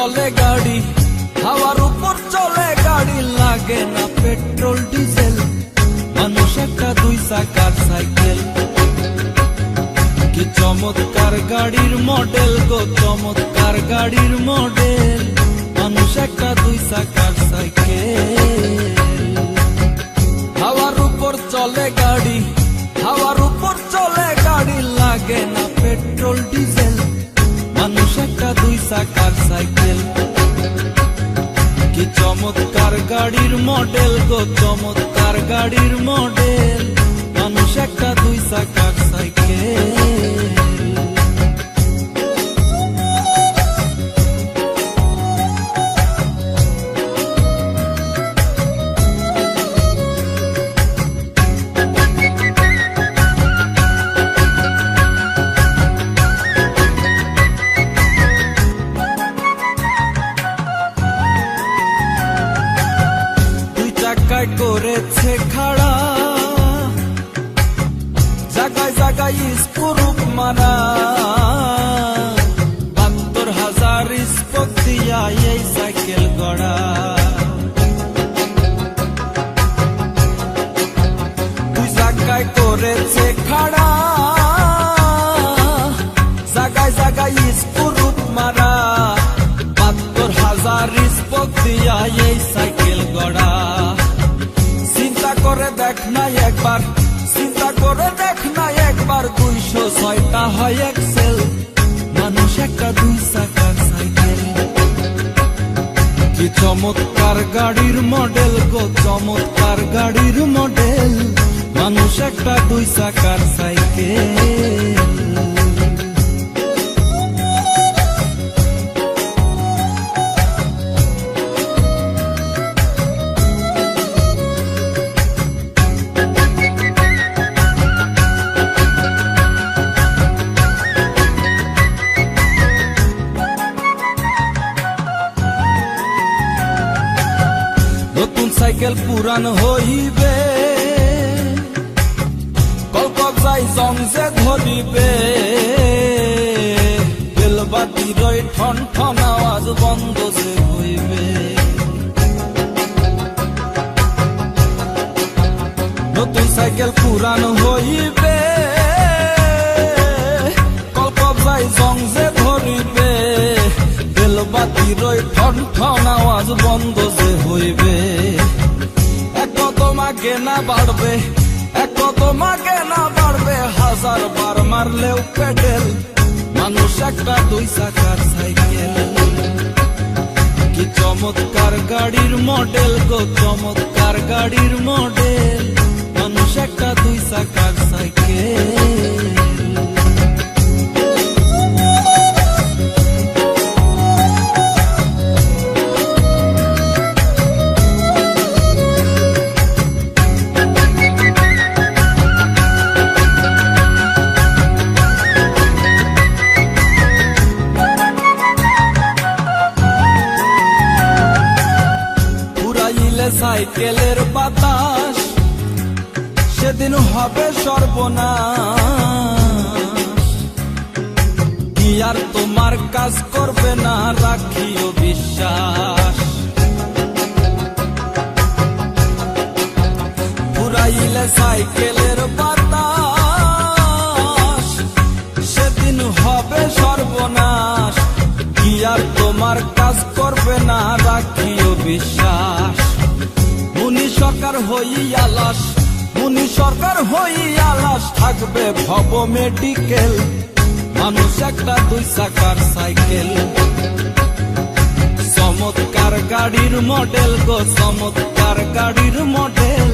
চলে গাড়ি, হাওয়ার উপর চলে গাড়ি, লাগে না পেট্রোল ডিজেল, মানুষ একটা দুই চাকার সাইকেল। কি চমৎকার গাড়ির মডেল গো, চমৎকার গাড়ির মডেল, মানুষ একটা দুই চাকার সাইকেল। হাওয়ার উপর চলে গাড়ি, হাওয়ার উপর চলে গাড়ি, লাগে না পেট্রোল ডিজেল, মানুষ একটা দুই চাকার সাইকেল। কি চমৎকার গাড়ির মডেল গো, চমৎকার গাড়ির মডেল, মানুষ একটা দুই চাকার সাইকেল। করেছে খাড়া, জায়গায় জায়গায় স্কুরুপ মারা, ৭২,০০০ স্পোক দিয়া এই সাইকেল গড়া। দুই জায়গায় করেছে খাড়া, জায়গায় জায়গায় স্কুরুপ মারা, ৭২,০০০ স্পোক দিয়া এই সাইকেল গড়া। চিন্তা করে দেখ না একবার, চিন্তা করে দেখ না একবার, ২০৬টা হয় এক্সেল, মানুষ একটা দুই চাকার সাইকেল। কি চমৎকার গাড়ির মডেল গো, চমৎকার গাড়ির মডেল, মানুষ একটা দুই চাকার সাইকেল। নতুন সাইকেল পুরান হইবে, কলকপ যাই জংজে ধরিবে, বেলবাতির ঠন ঠন আওয়াজ বন্ধ যে হইবে। নতুন সাইকেল পুরান হইবে, কলকপ যাই জংজে ধরিবে, বেলবাতির ঠন ঠন আওয়াজ বন্ধ যে হইবে। এক কদম আগে না বাড়বে, এক কদম আগে না বাড়বে, ১০০০ বার মারলেও পেডেল, মানুষ একটা দুই চাকার সাইকেল। কি চমৎকার গাড়ির মডেল গো, চমৎকার গাড়ির মডেল, মানুষ একটা দুই চাকার সাইকেল। সাইকেলের বাতাস সেদিন হবে সর্বনাশ, কি আর তোমার কাজ করবে না, রাখিও বিশ্বাস। পুরাইলে সাইকেলের বাতাস সেদিন হবে সর্বনাশ, কি আর তোমার কাজ করবে না, রাখিও বিশ্বাস। মুনি সরকার হই আলাস, মুনি সরকার হই আলাস, থাকবে ভব মেডিকেল, মানুষ একটা দুই চাকার সাইকেল। চমৎকার গাড়ির মডেল গো, চমৎকার গাড়ির মডেল,